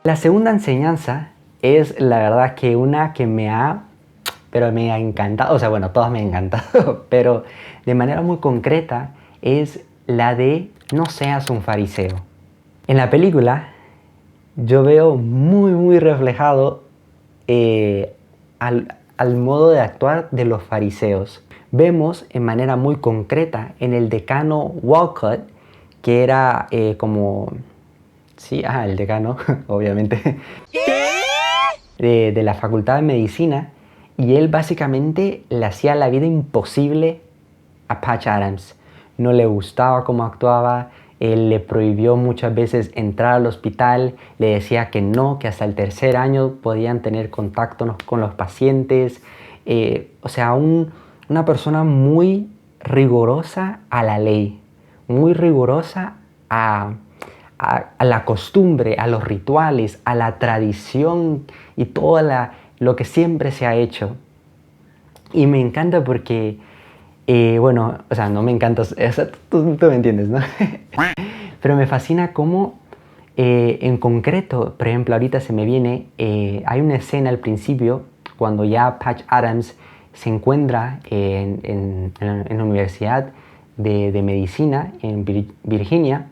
La segunda enseñanza es la verdad que una que me ha encantado, o sea, bueno, todas me han encantado, pero de manera muy concreta es la de no seas un fariseo. En la película yo veo muy reflejado al modo de actuar de los fariseos. Vemos en manera muy concreta en el decano Walcott, que era sí, el decano, obviamente, de la Facultad de Medicina, y él básicamente le hacía la vida imposible a Patch Adams. No le gustaba cómo actuaba, él le prohibió muchas veces entrar al hospital, le decía que no, que hasta el tercer año podían tener contacto con los pacientes. O sea, una persona muy rigurosa a la ley, muy rigurosa a la costumbre, a los rituales, a la tradición y todo lo que siempre se ha hecho. Y me encanta porque, bueno, o sea, no me encanta, o sea, tú me entiendes, ¿no? Pero me fascina cómo, en concreto, por ejemplo, ahorita se me viene, hay una escena al principio, cuando ya Patch Adams se encuentra en la Universidad de Medicina en Virginia,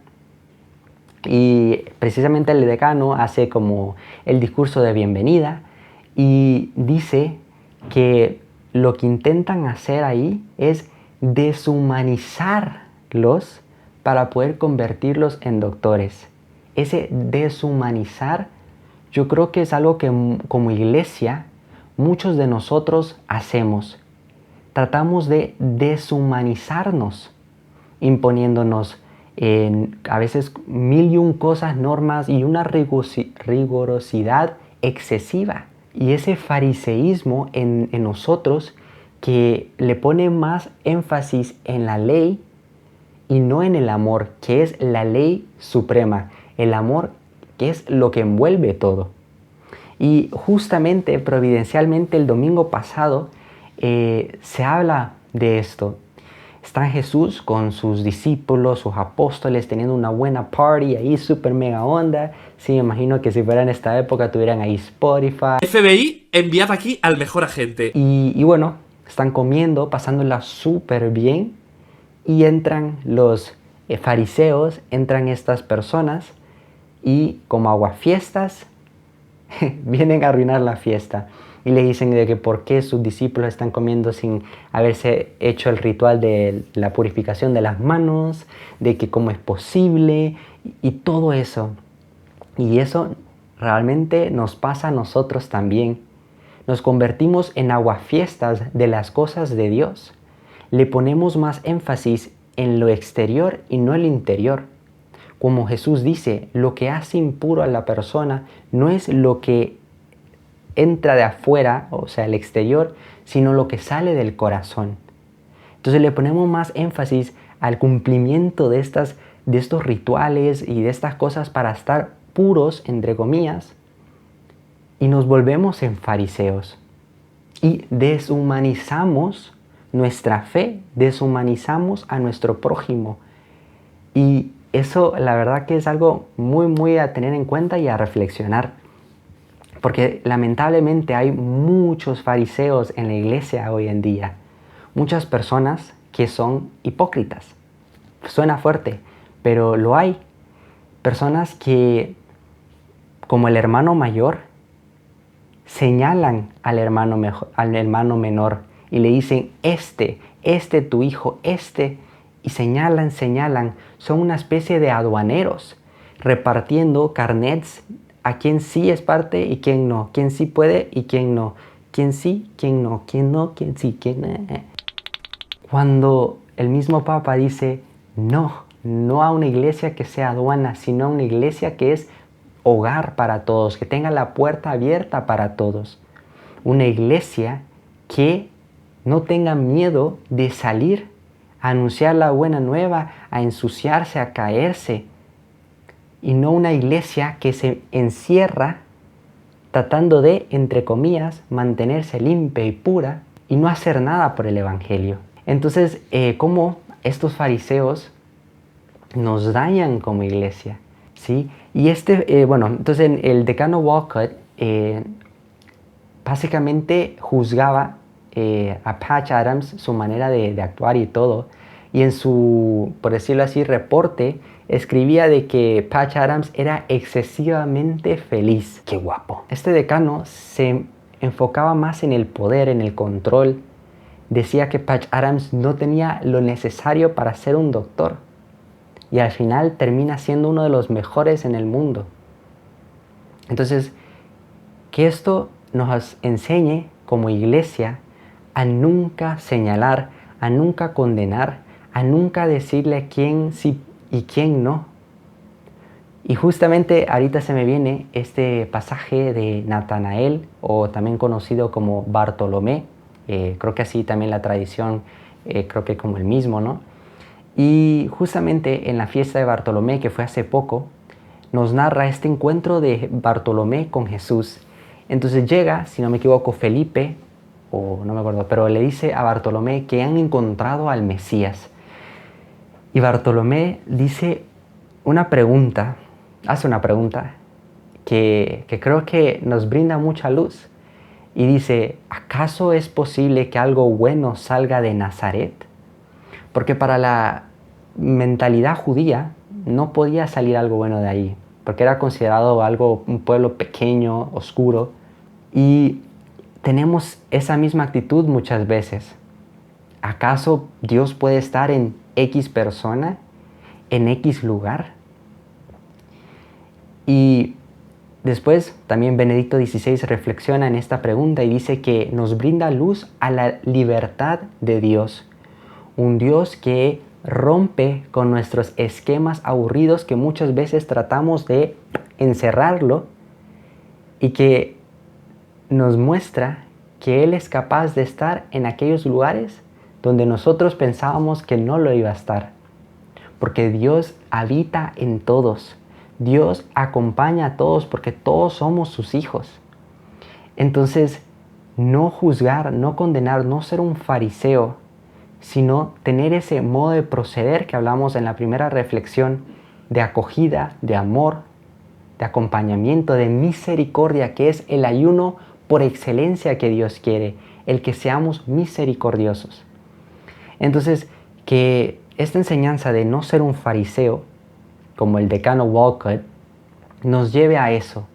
y precisamente el decano hace como el discurso de bienvenida y dice que lo que intentan hacer ahí es deshumanizarlos para poder convertirlos en doctores. Ese deshumanizar yo creo que es algo que como iglesia muchos de nosotros hacemos. Tratamos de deshumanizarnos, imponiéndonos a veces mil y un cosas, normas y una rigurosidad excesiva. Y ese fariseísmo en nosotros que le pone más énfasis en la ley y no en el amor, que es la ley suprema. El amor que es lo que envuelve todo. Y justamente, providencialmente, el domingo pasado se habla de esto. Está Jesús con sus discípulos, sus apóstoles, teniendo una buena party ahí, súper mega onda. Sí, me imagino que si fuera en esta época tuvieran ahí Spotify. FBI, enviad aquí al mejor agente. Y bueno, están comiendo, pasándola súper bien. Y entran los fariseos, entran estas personas y como aguafiestas vienen a arruinar la fiesta. Y le dicen de que por qué sus discípulos están comiendo sin haberse hecho el ritual de la purificación de las manos, de que cómo es posible y todo eso. Y eso realmente nos pasa a nosotros también. Nos convertimos en aguafiestas de las cosas de Dios. Le ponemos más énfasis en lo exterior y no en lo interior. Como Jesús dice, lo que hace impuro a la persona no es lo que entra de afuera, o sea, el exterior, sino lo que sale del corazón. Entonces le ponemos más énfasis al cumplimiento de estos rituales y de estas cosas para estar puros, entre comillas, y nos volvemos en fariseos. Y deshumanizamos nuestra fe, deshumanizamos a nuestro prójimo. Y eso la verdad que es algo muy a tener en cuenta y a reflexionar. Porque lamentablemente hay muchos fariseos en la iglesia hoy en día. Muchas personas que son hipócritas. Suena fuerte, pero lo hay. Personas que, como el hermano mayor, señalan al hermano menor y le dicen, este tu hijo, y señalan. Son una especie de aduaneros, repartiendo carnets a quién sí es parte y quién no, quién sí puede y quién no, quién sí, quién no, quién sí, quién no. Cuando el mismo Papa dice, no a una iglesia que sea aduana, sino a una iglesia que es hogar para todos, que tenga la puerta abierta para todos. Una iglesia que no tenga miedo de salir a anunciar la buena nueva, a ensuciarse, a caerse. Y no una iglesia que se encierra tratando de, entre comillas, mantenerse limpia y pura y no hacer nada por el evangelio. Entonces, como estos fariseos nos dañan como iglesia, ¿sí? Y entonces el decano Walcott básicamente juzgaba a Patch Adams, su manera de actuar y todo, y en su, por decirlo así, reporte, escribía de que Patch Adams era excesivamente feliz. ¡Qué guapo! Este decano se enfocaba más en el poder, en el control. Decía que Patch Adams no tenía lo necesario para ser un doctor, y al final termina siendo uno de los mejores en el mundo. Entonces, que esto nos enseñe como iglesia a nunca señalar, a nunca condenar, a nunca decirle a quién sí y quién no. Y justamente ahorita se me viene este pasaje de Natanael, o también conocido como Bartolomé. Creo que así también la tradición, creo que como el mismo, ¿no? Y justamente en la fiesta de Bartolomé, que fue hace poco, nos narra este encuentro de Bartolomé con Jesús. Entonces llega, si no me equivoco, Felipe, o no me acuerdo, pero le dice a Bartolomé que han encontrado al Mesías. Y Bartolomé dice hace una pregunta que creo que nos brinda mucha luz. Y dice, ¿acaso es posible que algo bueno salga de Nazaret? Porque para la mentalidad judía no podía salir algo bueno de ahí, porque era considerado un pueblo pequeño, oscuro. Y tenemos esa misma actitud muchas veces. ¿Acaso Dios puede estar en X persona, en X lugar? Y después también Benedicto XVI reflexiona en esta pregunta y dice que nos brinda luz a la libertad de Dios. Un Dios que rompe con nuestros esquemas aburridos, que muchas veces tratamos de encerrarlo, y que nos muestra que Él es capaz de estar en aquellos lugares donde nosotros pensábamos que no lo iba a estar. Porque Dios habita en todos. Dios acompaña a todos porque todos somos sus hijos. Entonces, no juzgar, no condenar, no ser un fariseo, sino tener ese modo de proceder que hablamos en la primera reflexión, de acogida, de amor, de acompañamiento, de misericordia, que es el ayuno por excelencia que Dios quiere, el que seamos misericordiosos. Entonces, que esta enseñanza de no ser un fariseo, como el decano Walcott, nos lleve a eso,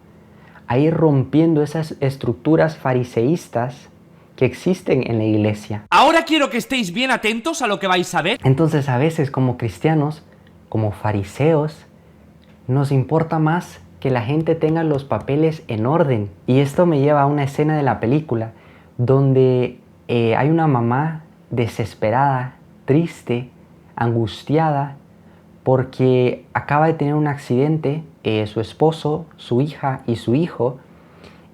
a ir rompiendo esas estructuras fariseístas que existen en la iglesia. Ahora quiero que estéis bien atentos a lo que vais a ver. Entonces, a veces como cristianos, como fariseos, nos importa más que la gente tenga los papeles en orden. Y esto me lleva a una escena de la película donde hay una mamá desesperada, triste, angustiada, porque acaba de tener un accidente, su esposo, su hija y su hijo,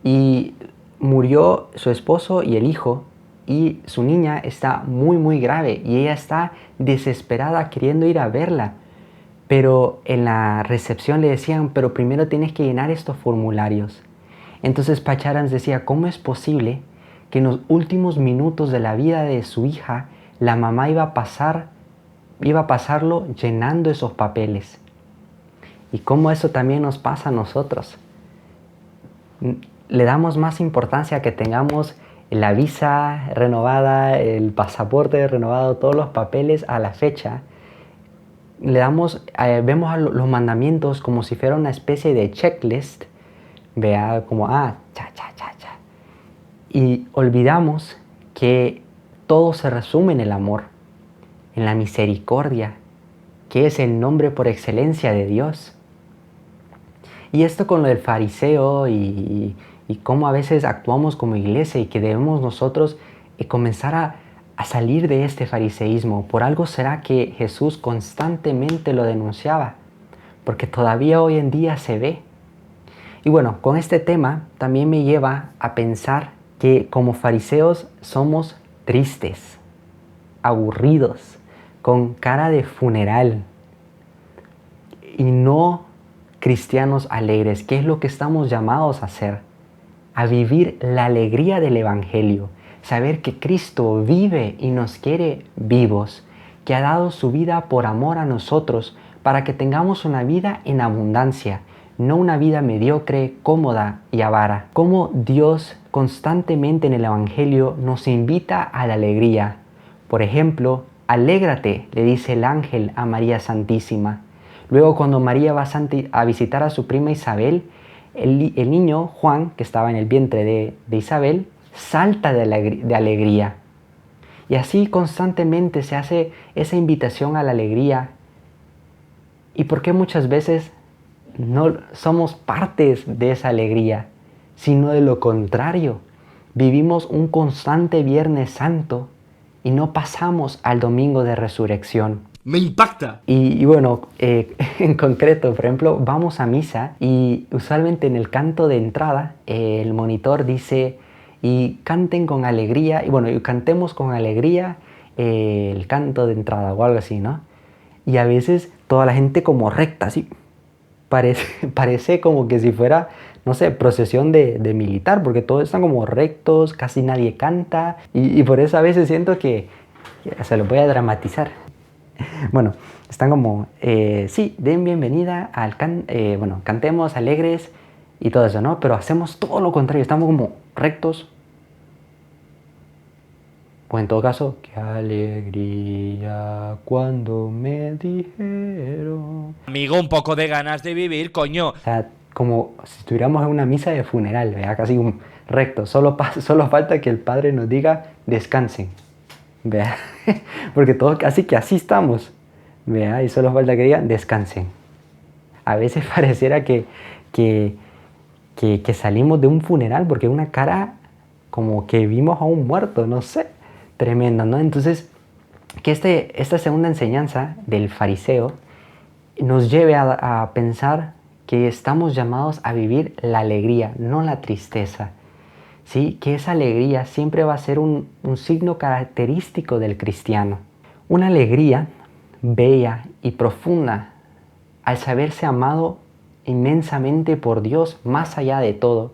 y murió su esposo y el hijo, y su niña está muy muy grave y ella está desesperada queriendo ir a verla. Pero en la recepción le decían, pero primero tienes que llenar estos formularios. Entonces Patch Adams decía, ¿cómo es posible que en los últimos minutos de la vida de su hija, la mamá iba a pasarlo llenando esos papeles? Y cómo eso también nos pasa a nosotros. Le damos más importancia a que tengamos la visa renovada, el pasaporte renovado, todos los papeles a la fecha. Vemos a los mandamientos como si fuera una especie de checklist, como y olvidamos que todo se resume en el amor, en la misericordia, que es el nombre por excelencia de Dios. Y esto con lo del fariseo y cómo a veces actuamos como iglesia, y que debemos nosotros comenzar a salir de este fariseísmo. Por algo será que Jesús constantemente lo denunciaba, porque todavía hoy en día se ve. Y bueno, con este tema también me lleva a pensar que como fariseos somos tristes, aburridos, con cara de funeral, y no cristianos alegres, que es lo que estamos llamados a hacer, a vivir la alegría del Evangelio. Saber que Cristo vive y nos quiere vivos, que ha dado su vida por amor a nosotros, para que tengamos una vida en abundancia, no una vida mediocre, cómoda y avara. Cómo Dios constantemente en el Evangelio nos invita a la alegría. Por ejemplo, alégrate, le dice el ángel a María Santísima. Luego, cuando María va a visitar a su prima Isabel, el niño Juan, que estaba en el vientre de Isabel, salta de alegría. Y así constantemente se hace esa invitación a la alegría. ¿Y por qué muchas veces no somos partes de esa alegría, sino de lo contrario? Vivimos un constante Viernes Santo y no pasamos al domingo de resurrección. ¡Me impacta! Y bueno, en concreto, por ejemplo, vamos a misa y usualmente en el canto de entrada el monitor dice y canten con alegría, y bueno, y cantemos con alegría el canto de entrada o algo así, ¿no? Y a veces toda la gente como recta, así, parece como que si fuera, no sé, procesión de militar, porque todos están como rectos, casi nadie canta, y por eso a veces siento que se lo voy a dramatizar. Bueno, están como, sí, den bienvenida al bueno, cantemos alegres y todo eso, ¿no? Pero hacemos todo lo contrario, estamos como rectos. O en todo caso, qué alegría cuando me dijeron. Amigo, un poco de ganas de vivir, coño. O sea, como si estuviéramos en una misa de funeral, ¿vea? Casi un recto. Solo falta que el Padre nos diga, descansen, ¿vea? Porque todos casi que así estamos, ¿vea? Y solo falta que digan, descansen. A veces pareciera que salimos de un funeral porque una cara como que vimos a un muerto, no sé. Tremendo, ¿no? Entonces, que esta segunda enseñanza del fariseo nos lleve a pensar que estamos llamados a vivir la alegría, no la tristeza. ¿Sí? Que esa alegría siempre va a ser un signo característico del cristiano. Una alegría bella y profunda al saberse amado inmensamente por Dios más allá de todo.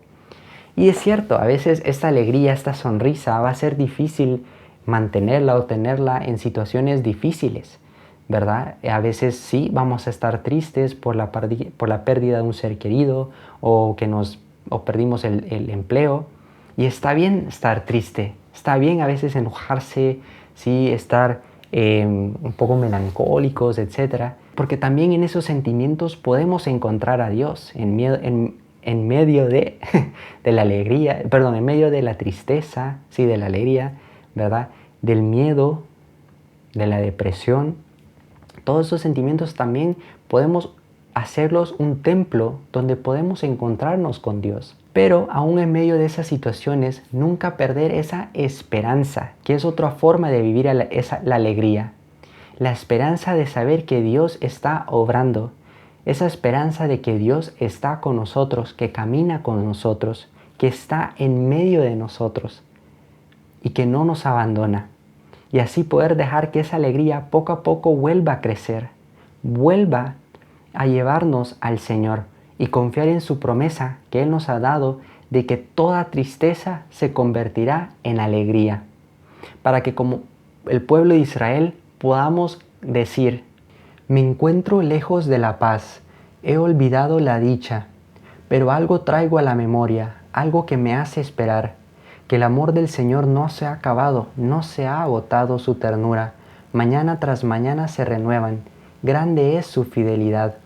Y es cierto, a veces esta alegría, esta sonrisa va a ser difícil mantenerla o tenerla en situaciones difíciles, ¿verdad? A veces sí vamos a estar tristes por la pérdida de un ser querido o perdimos el empleo. Y está bien estar triste, está bien a veces enojarse, sí, estar un poco melancólicos, etc. Porque también en esos sentimientos podemos encontrar a Dios en medio de la alegría, perdón, en medio de la tristeza, sí, de la alegría, ¿verdad? Del miedo, de la depresión. Todos esos sentimientos también podemos hacerlos un templo donde podemos encontrarnos con Dios. Pero aún en medio de esas situaciones, nunca perder esa esperanza, que es otra forma de vivir la alegría. La esperanza de saber que Dios está obrando. Esa esperanza de que Dios está con nosotros, que camina con nosotros, que está en medio de nosotros y que no nos abandona. Y así poder dejar que esa alegría poco a poco vuelva a crecer, vuelva a llevarnos al Señor y confiar en su promesa que Él nos ha dado de que toda tristeza se convertirá en alegría. Para que como el pueblo de Israel podamos decir, me encuentro lejos de la paz, he olvidado la dicha, pero algo traigo a la memoria, algo que me hace esperar, que el amor del Señor no se ha acabado, no se ha agotado su ternura, mañana tras mañana se renuevan, grande es su fidelidad,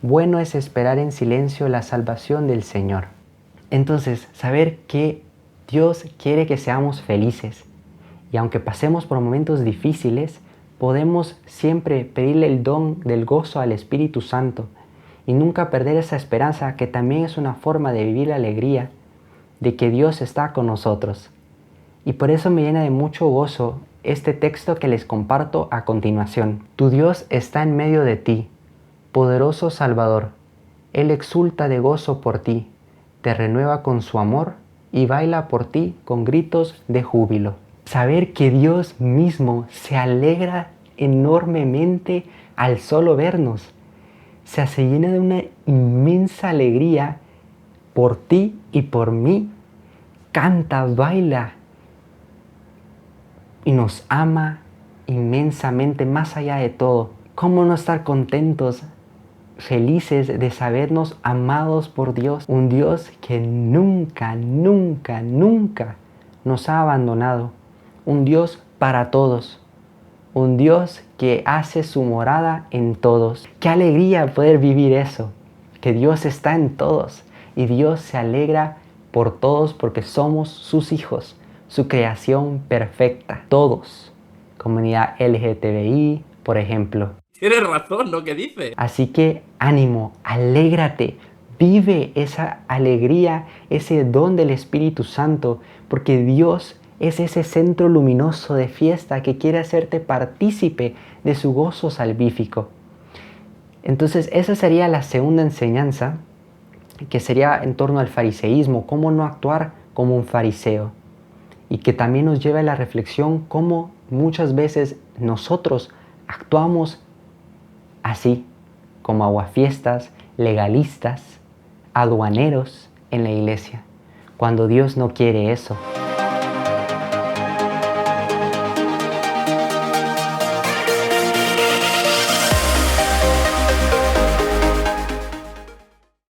bueno es esperar en silencio la salvación del Señor. Entonces, saber que Dios quiere que seamos felices, y aunque pasemos por momentos difíciles, podemos siempre pedirle el don del gozo al Espíritu Santo y nunca perder esa esperanza que también es una forma de vivir la alegría de que Dios está con nosotros. Y por eso me llena de mucho gozo este texto que les comparto a continuación. Tu Dios está en medio de ti, poderoso Salvador. Él exulta de gozo por ti, te renueva con su amor y baila por ti con gritos de júbilo. Saber que Dios mismo se alegra enormemente al solo vernos. Se llena de una inmensa alegría por ti y por mí. Canta, baila y nos ama inmensamente más allá de todo. ¿Cómo no estar contentos, felices de sabernos amados por Dios? Un Dios que nunca, nunca, nunca nos ha abandonado. Un Dios para todos. Un Dios que hace su morada en todos. ¡Qué alegría poder vivir eso! Que Dios está en todos y Dios se alegra por todos porque somos sus hijos, su creación perfecta. Todos. Comunidad LGTBI, por ejemplo. Tienes razón lo que dice. Así que ánimo, alégrate, vive esa alegría, ese don del Espíritu Santo, porque Dios es ese centro luminoso de fiesta que quiere hacerte partícipe de su gozo salvífico. Entonces esa sería la segunda enseñanza, que sería en torno al fariseísmo, cómo no actuar como un fariseo. Y que también nos lleva a la reflexión cómo muchas veces nosotros actuamos así, como aguafiestas, legalistas, aduaneros en la iglesia, cuando Dios no quiere eso.